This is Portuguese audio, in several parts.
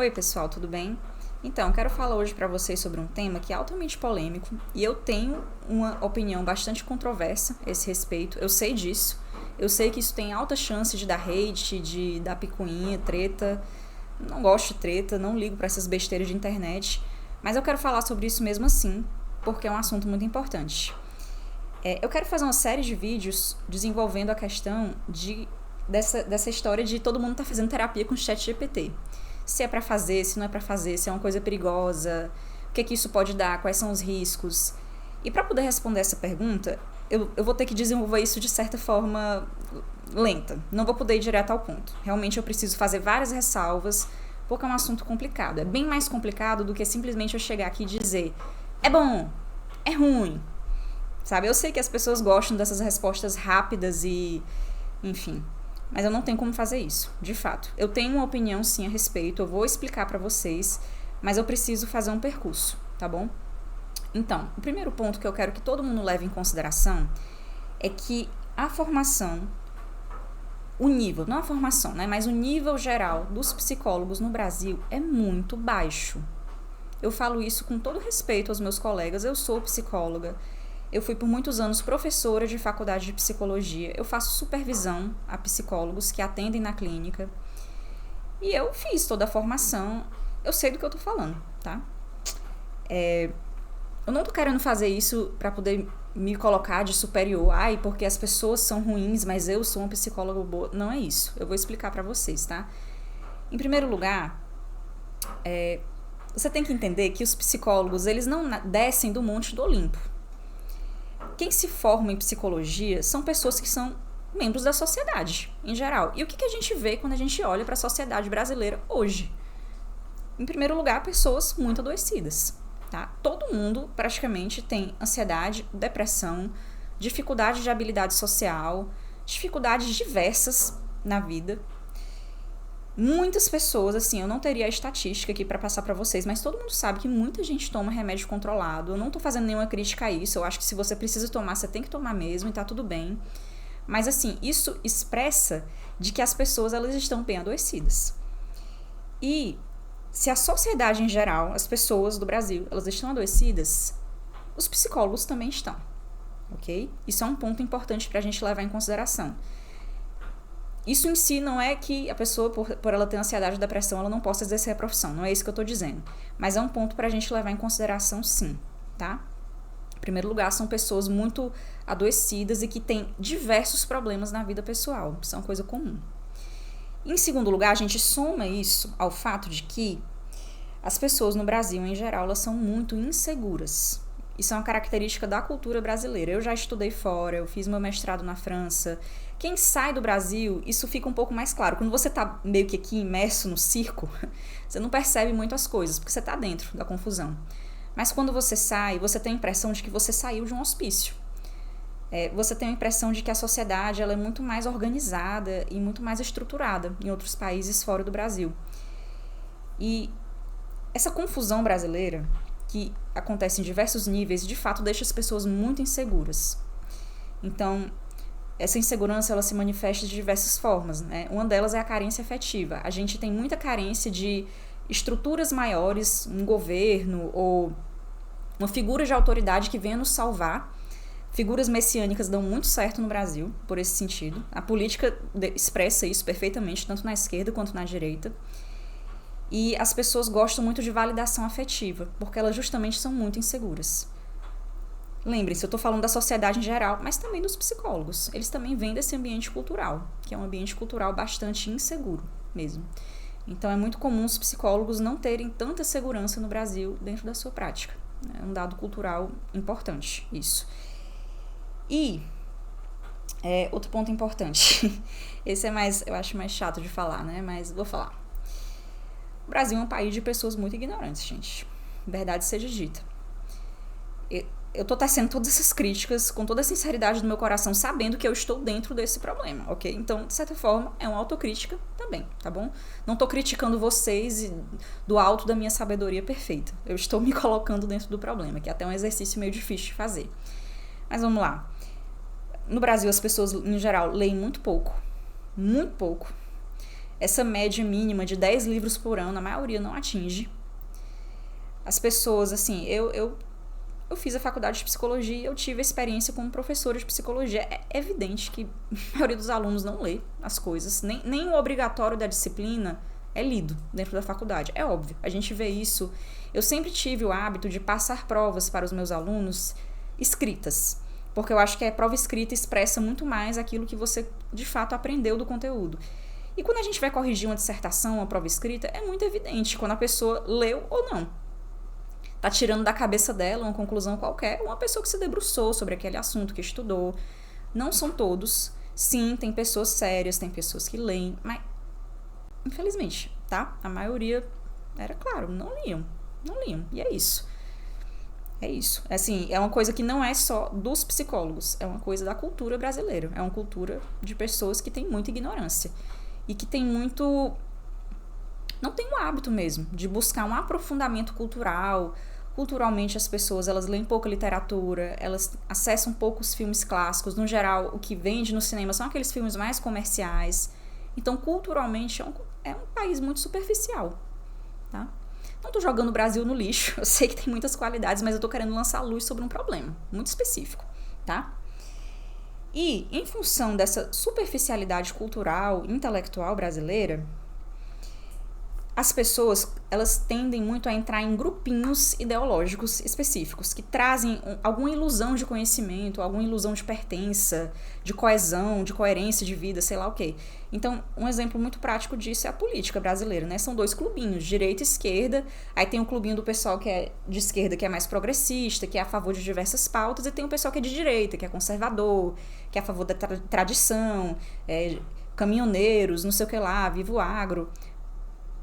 Oi, pessoal, tudo bem? Então, quero falar hoje para vocês sobre um tema que é altamente polêmico e eu tenho uma opinião bastante controversa a esse respeito. Eu sei disso. Eu sei que isso tem alta chance de dar hate, de dar picuinha, treta. Não gosto de treta, não ligo para essas besteiras de internet, mas eu quero falar sobre isso mesmo assim, porque é um assunto muito importante. Eu quero fazer uma série de vídeos desenvolvendo a questão dessa história de todo mundo tá fazendo terapia com o chat GPT. Se é para fazer, se não é para fazer, se é uma coisa perigosa, o que isso pode dar, quais são os riscos. E para poder responder essa pergunta, eu vou ter que desenvolver isso de certa forma lenta. Não vou poder ir direto ao ponto. Realmente eu preciso fazer várias ressalvas, porque é um assunto complicado. É bem mais complicado do que simplesmente eu chegar aqui e dizer é bom, é ruim. Sabe? Eu sei que as pessoas gostam dessas respostas rápidas e, enfim, mas eu não tenho como fazer isso, de fato. Eu tenho uma opinião sim a respeito, eu vou explicar pra vocês, mas eu preciso fazer um percurso, tá bom? Então, o primeiro ponto que eu quero que todo mundo leve em consideração é que a formação, o nível, não a formação, né, mas o nível geral dos psicólogos no Brasil é muito baixo. Eu falo isso com todo respeito aos meus colegas, eu sou psicóloga, eu fui por muitos anos professora de faculdade de psicologia. Eu faço supervisão a psicólogos que atendem na clínica. E eu fiz toda a formação. Eu sei do que eu tô falando, tá? Eu não tô querendo fazer isso pra poder me colocar de superior. Ai, porque as pessoas são ruins, mas eu sou uma psicóloga boa. Não é isso. Eu vou explicar pra vocês, tá? Em primeiro lugar, você tem que entender que os psicólogos, eles não descem do monte do Olimpo. Quem se forma em psicologia são pessoas que são membros da sociedade, em geral. E o que a gente vê quando a gente olha para a sociedade brasileira hoje? Em primeiro lugar, pessoas muito adoecidas. Tá? Todo mundo, praticamente, tem ansiedade, depressão, dificuldade de habilidade social, dificuldades diversas na vida. Muitas pessoas, assim, eu não teria a estatística aqui pra passar pra vocês, mas todo mundo sabe que muita gente toma remédio controlado. Eu não tô fazendo nenhuma crítica a isso, eu acho que se você precisa tomar, você tem que tomar mesmo e tá tudo bem. Mas assim, isso expressa de que as pessoas, elas estão bem adoecidas. E se a sociedade em geral, as pessoas do Brasil, elas estão adoecidas, os psicólogos também estão, ok? Isso é um ponto importante pra gente levar em consideração. Isso em si não é que a pessoa, por ela ter ansiedade ou depressão, ela não possa exercer a profissão. Não é isso que eu tô dizendo. Mas é um ponto pra gente levar em consideração, sim, tá? Em primeiro lugar, são pessoas muito adoecidas e que têm diversos problemas na vida pessoal. Isso é uma coisa comum. Em segundo lugar, a gente soma isso ao fato de que as pessoas no Brasil, em geral, elas são muito inseguras. Isso é uma característica da cultura brasileira. Eu já estudei fora, eu fiz meu mestrado na França. Quem sai do Brasil, isso fica um pouco mais claro. Quando você tá meio que aqui imerso no circo, você não percebe muito as coisas, porque você tá dentro da confusão. Mas quando você sai, você tem a impressão de que você saiu de um hospício. Você tem a impressão de que a sociedade ela é muito mais organizada e muito mais estruturada em outros países fora do Brasil. E essa confusão brasileira, que acontece em diversos níveis, de fato deixa as pessoas muito inseguras. Então, essa insegurança ela se manifesta de diversas formas, né? Uma delas é a carência afetiva. A gente tem muita carência de estruturas maiores, um governo ou uma figura de autoridade que venha nos salvar. Figuras messiânicas dão muito certo no Brasil, por esse sentido. A política expressa isso perfeitamente, tanto na esquerda quanto na direita. E as pessoas gostam muito de validação afetiva, porque elas justamente são muito inseguras. Lembrem-se, eu estou falando da sociedade em geral, mas também dos psicólogos. Eles também vêm desse ambiente cultural, que é um ambiente cultural bastante inseguro mesmo. Então é muito comum os psicólogos não terem tanta segurança no Brasil dentro da sua prática. É um dado cultural importante, isso. E outro ponto importante, esse é mais, eu acho mais chato de falar, né? Mas vou falar. O Brasil é um país de pessoas muito ignorantes, gente. Verdade seja dita. Eu tô tecendo todas essas críticas com toda a sinceridade do meu coração, sabendo que eu estou dentro desse problema, ok? Então, de certa forma, é uma autocrítica também, tá bom? Não tô criticando vocês do alto da minha sabedoria perfeita. Eu estou me colocando dentro do problema, que é até um exercício meio difícil de fazer. Mas vamos lá. No Brasil, as pessoas, em geral, leem muito pouco. Muito pouco. essa média mínima de 10 livros por ano, a maioria não atinge. As pessoas, assim, eu fiz a faculdade de psicologia, eu tive a experiência como professora de psicologia. É evidente que a maioria dos alunos não lê as coisas, nem o obrigatório da disciplina é lido dentro da faculdade. É óbvio, a gente vê isso. Eu sempre tive o hábito de passar provas para os meus alunos escritas, porque eu acho que a prova escrita expressa muito mais aquilo que você, de fato, aprendeu do conteúdo. E quando a gente vai corrigir uma dissertação, uma prova escrita, é muito evidente quando a pessoa leu ou não. Tá tirando da cabeça dela uma conclusão qualquer, uma pessoa que se debruçou sobre aquele assunto, que estudou. Não são todos. Sim, tem pessoas sérias, tem pessoas que leem, mas infelizmente, tá? A maioria, era claro, não liam. E é isso. É isso. Assim, é uma coisa que não é só dos psicólogos, é uma coisa da cultura brasileira. É uma cultura de pessoas que têm muita ignorância. E que tem muito... não tem o hábito mesmo de buscar um aprofundamento cultural. Culturalmente, as pessoas, elas leem pouca literatura, elas acessam poucos filmes clássicos. No geral, o que vende no cinema são aqueles filmes mais comerciais. Então, culturalmente, é um país muito superficial, tá? Não tô jogando o Brasil no lixo, eu sei que tem muitas qualidades, mas eu tô querendo lançar luz sobre um problema muito específico, tá? E, em função dessa superficialidade cultural, intelectual brasileira, as pessoas, elas tendem muito a entrar em grupinhos ideológicos específicos, que trazem alguma ilusão de conhecimento, alguma ilusão de pertença, de coesão, de coerência de vida, sei lá o quê. Então, um exemplo muito prático disso é a política brasileira, né? São dois clubinhos, direita e esquerda. Aí tem o clubinho do pessoal que é de esquerda, que é mais progressista, que é a favor de diversas pautas, e tem o pessoal que é de direita, que é conservador, que é a favor da tradição, caminhoneiros, não sei o que lá, viva o agro.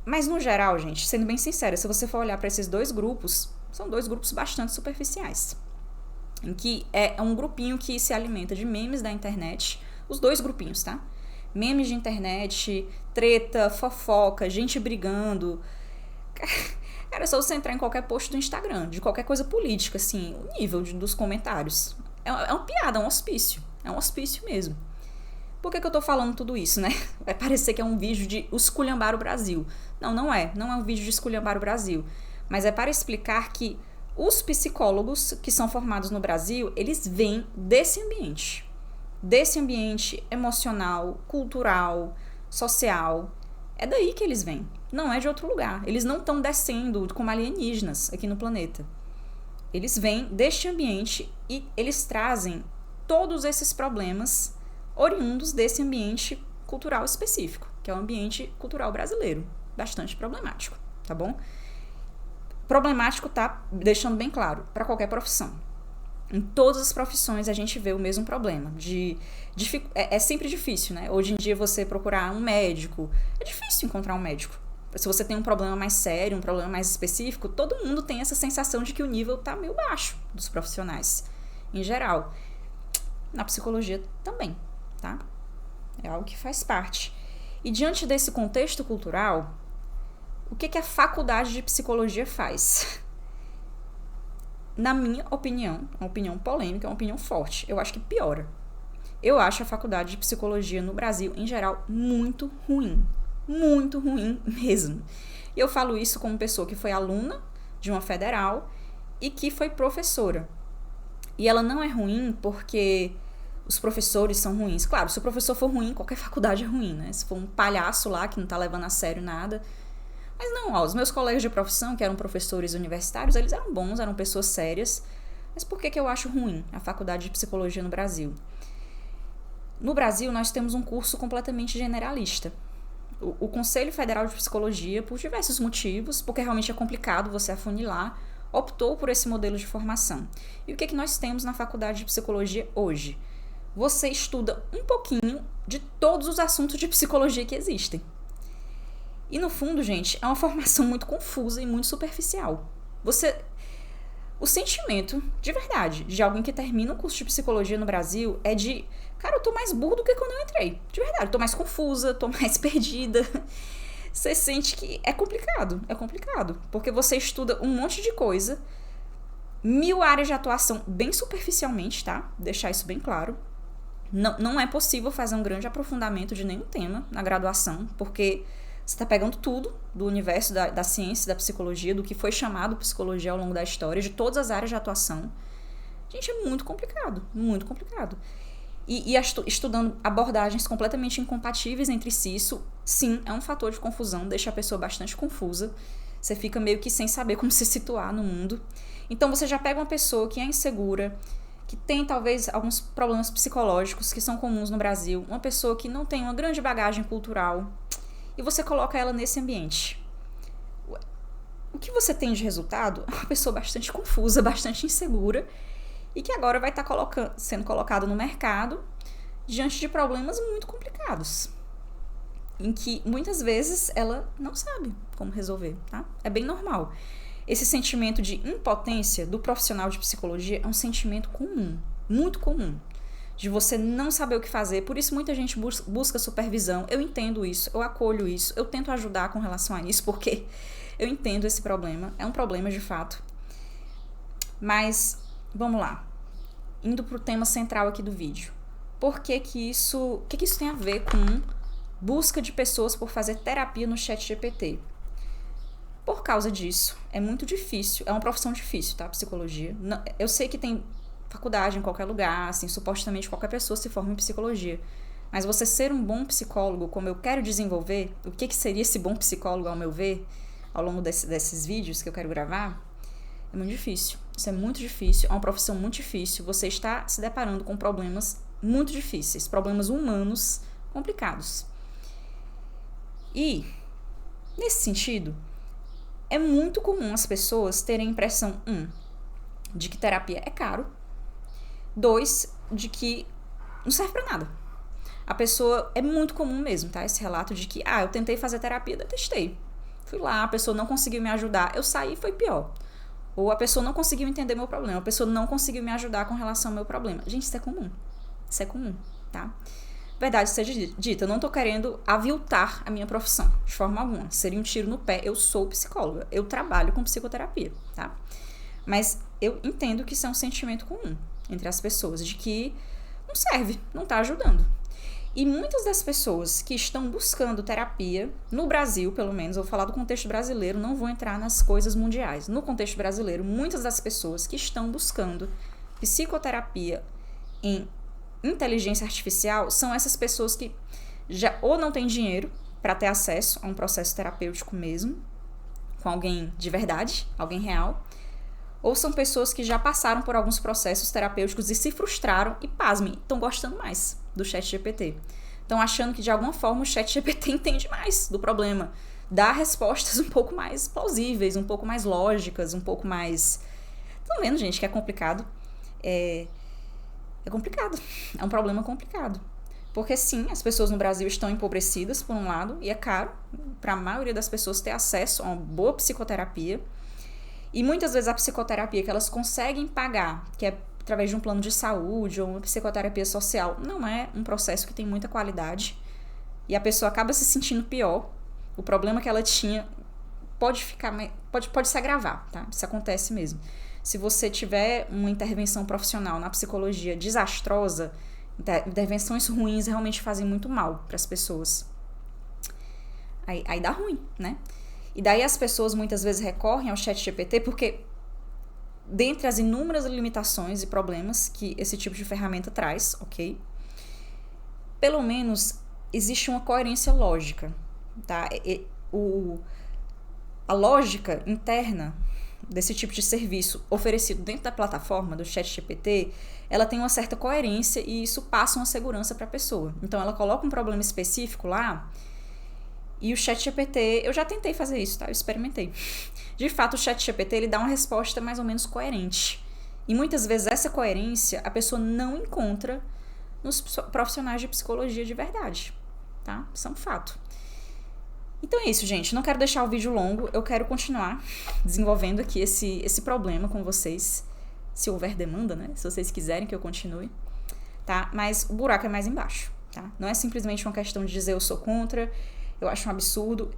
Mas, no geral, gente, sendo bem sincera, se você for olhar para esses dois grupos, são dois grupos bastante superficiais. Em que é um grupinho que se alimenta de memes da internet, os dois grupinhos, tá? Memes de internet, treta, fofoca, gente brigando. Cara, é só você entrar em qualquer post do Instagram, de qualquer coisa política, assim, o nível dos comentários. É uma piada, é um hospício. É um hospício mesmo. Por que eu tô falando tudo isso, né? Vai parecer que é um vídeo de esculhambar o Brasil. Não é. Não é um vídeo de esculhambar o Brasil. Mas é para explicar que os psicólogos que são formados no Brasil, eles vêm desse ambiente. Desse ambiente emocional, cultural, social. É daí que eles vêm. Não é de outro lugar. Eles não estão descendo como alienígenas aqui no planeta. Eles vêm deste ambiente e eles trazem todos esses problemas oriundos desse ambiente cultural específico, que é o ambiente cultural brasileiro. Bastante problemático, tá bom? Problemático, tá? Deixando bem claro, para qualquer profissão. Em todas as profissões a gente vê o mesmo problema. É sempre difícil, né? Hoje em dia você procurar um médico, é difícil encontrar um médico. Se você tem um problema mais sério, um problema mais específico, todo mundo tem essa sensação de que o nível tá meio baixo dos profissionais, em geral. Na psicologia também. Tá? É algo que faz parte. E diante desse contexto cultural, o que a faculdade de psicologia faz? Na minha opinião, uma opinião polêmica, uma opinião forte, eu acho que piora. Eu acho a faculdade de psicologia no Brasil, em geral, muito ruim. Muito ruim mesmo. E eu falo isso como pessoa que foi aluna de uma federal e que foi professora. E ela não é ruim porque os professores são ruins. Claro, se o professor for ruim, qualquer faculdade é ruim, né? Se for um palhaço lá que não tá levando a sério nada. Mas não, os meus colegas de profissão, que eram professores universitários, eles eram bons, eram pessoas sérias. Mas por que eu acho ruim a faculdade de psicologia no Brasil? No Brasil, nós temos um curso completamente generalista. O Conselho Federal de Psicologia, por diversos motivos, porque realmente é complicado você afunilar, optou por esse modelo de formação. E o que nós temos na faculdade de psicologia hoje? Você estuda um pouquinho de todos os assuntos de psicologia que existem. E no fundo, gente, é uma formação muito confusa e muito superficial. O sentimento, de verdade, de alguém que termina o curso de psicologia no Brasil é de, cara, eu tô mais burro do que quando eu entrei. De verdade, eu tô mais confusa, tô mais perdida. Você sente que é complicado, porque você estuda um monte de coisa, 1000 áreas de atuação bem superficialmente, tá? Deixar isso bem claro. Não é possível fazer um grande aprofundamento de nenhum tema na graduação, porque você está pegando tudo do universo da ciência, da psicologia, do que foi chamado psicologia ao longo da história, de todas as áreas de atuação. Gente, é muito complicado, muito complicado. E estudando abordagens completamente incompatíveis entre si, isso, sim, é um fator de confusão, deixa a pessoa bastante confusa. Você fica meio que sem saber como se situar no mundo. Então, você já pega uma pessoa que é insegura, que tem, talvez, alguns problemas psicológicos que são comuns no Brasil, uma pessoa que não tem uma grande bagagem cultural, e você coloca ela nesse ambiente. O que você tem de resultado é uma pessoa bastante confusa, bastante insegura, e que agora vai estar sendo colocado no mercado diante de problemas muito complicados, em que muitas vezes ela não sabe como resolver, tá? É bem normal. Esse sentimento de impotência do profissional de psicologia é um sentimento comum, muito comum, de você não saber o que fazer. Por isso muita gente busca supervisão. Eu entendo isso, eu acolho isso, eu tento ajudar com relação a isso, porque eu entendo esse problema, é um problema de fato. Mas, vamos lá. Indo para o tema central aqui do vídeo. Por que isso tem a ver com busca de pessoas por fazer terapia no ChatGPT? Por causa disso, é muito difícil, é uma profissão difícil, tá? Psicologia. Eu sei que tem faculdade em qualquer lugar, assim, supostamente qualquer pessoa se forma em psicologia. Mas você ser um bom psicólogo, como eu quero desenvolver, o que seria esse bom psicólogo, ao meu ver, ao longo desses vídeos que eu quero gravar, é muito difícil. Isso é muito difícil, é uma profissão muito difícil. Você está se deparando com problemas muito difíceis, problemas humanos complicados. E, nesse sentido, é muito comum as pessoas terem a impressão, de que terapia é caro, 2, de que não serve pra nada. A pessoa, é muito comum mesmo, tá? Esse relato de que, eu tentei fazer terapia, detestei. Fui lá, a pessoa não conseguiu me ajudar, eu saí e foi pior. Ou a pessoa não conseguiu entender meu problema, a pessoa não conseguiu me ajudar com relação ao meu problema. Gente, isso é comum. Isso é comum, tá? Verdade seja dita, eu não tô querendo aviltar a minha profissão, de forma alguma. Seria um tiro no pé. Eu sou psicóloga, eu trabalho com psicoterapia, tá? Mas eu entendo que isso é um sentimento comum entre as pessoas, de que não serve, não tá ajudando. E muitas das pessoas que estão buscando terapia, no Brasil, pelo menos, eu vou falar do contexto brasileiro, não vou entrar nas coisas mundiais. No contexto brasileiro, muitas das pessoas que estão buscando psicoterapia em inteligência artificial são essas pessoas que já ou não têm dinheiro para ter acesso a um processo terapêutico mesmo, com alguém de verdade, alguém real, ou são pessoas que já passaram por alguns processos terapêuticos e se frustraram e, pasmem, estão gostando mais do ChatGPT. Estão achando que, de alguma forma, o ChatGPT entende mais do problema. Dá respostas um pouco mais plausíveis, um pouco mais lógicas, um pouco mais... Estão vendo, gente, que é complicado? É complicado. É um problema complicado. Porque, sim, as pessoas no Brasil estão empobrecidas, por um lado, e é caro para a maioria das pessoas ter acesso a uma boa psicoterapia. E muitas vezes a psicoterapia que elas conseguem pagar, que é através de um plano de saúde ou uma psicoterapia social, não é um processo que tem muita qualidade. E a pessoa acaba se sentindo pior. O problema que ela tinha pode se agravar, tá? Isso acontece mesmo. Se você tiver uma intervenção profissional na psicologia desastrosa, intervenções ruins realmente fazem muito mal para as pessoas. Aí dá ruim, né? E daí as pessoas muitas vezes recorrem ao ChatGPT porque, dentre as inúmeras limitações e problemas que esse tipo de ferramenta traz, ok? Pelo menos existe uma coerência lógica, tá? A lógica interna desse tipo de serviço oferecido dentro da plataforma do ChatGPT, ela tem uma certa coerência e isso passa uma segurança para a pessoa. Então ela coloca um problema específico lá e o ChatGPT, eu já tentei fazer isso, tá? Eu experimentei. De fato, o ChatGPT ele dá uma resposta mais ou menos coerente. E muitas vezes essa coerência a pessoa não encontra nos profissionais de psicologia de verdade, tá? Isso é um fato. Então é isso, gente. Não quero deixar o vídeo longo. Eu quero continuar desenvolvendo aqui esse problema com vocês. Se houver demanda, né? Se vocês quiserem que eu continue, tá? Mas o buraco é mais embaixo, tá? Não é simplesmente uma questão de dizer eu sou contra, eu acho um absurdo.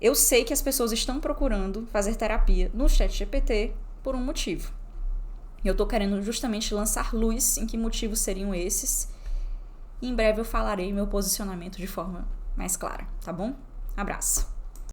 Eu sei que as pessoas estão procurando fazer terapia no ChatGPT por um motivo. Eu tô querendo justamente lançar luz em que motivos seriam esses e em breve eu falarei meu posicionamento de forma mais clara, tá bom? Abraço!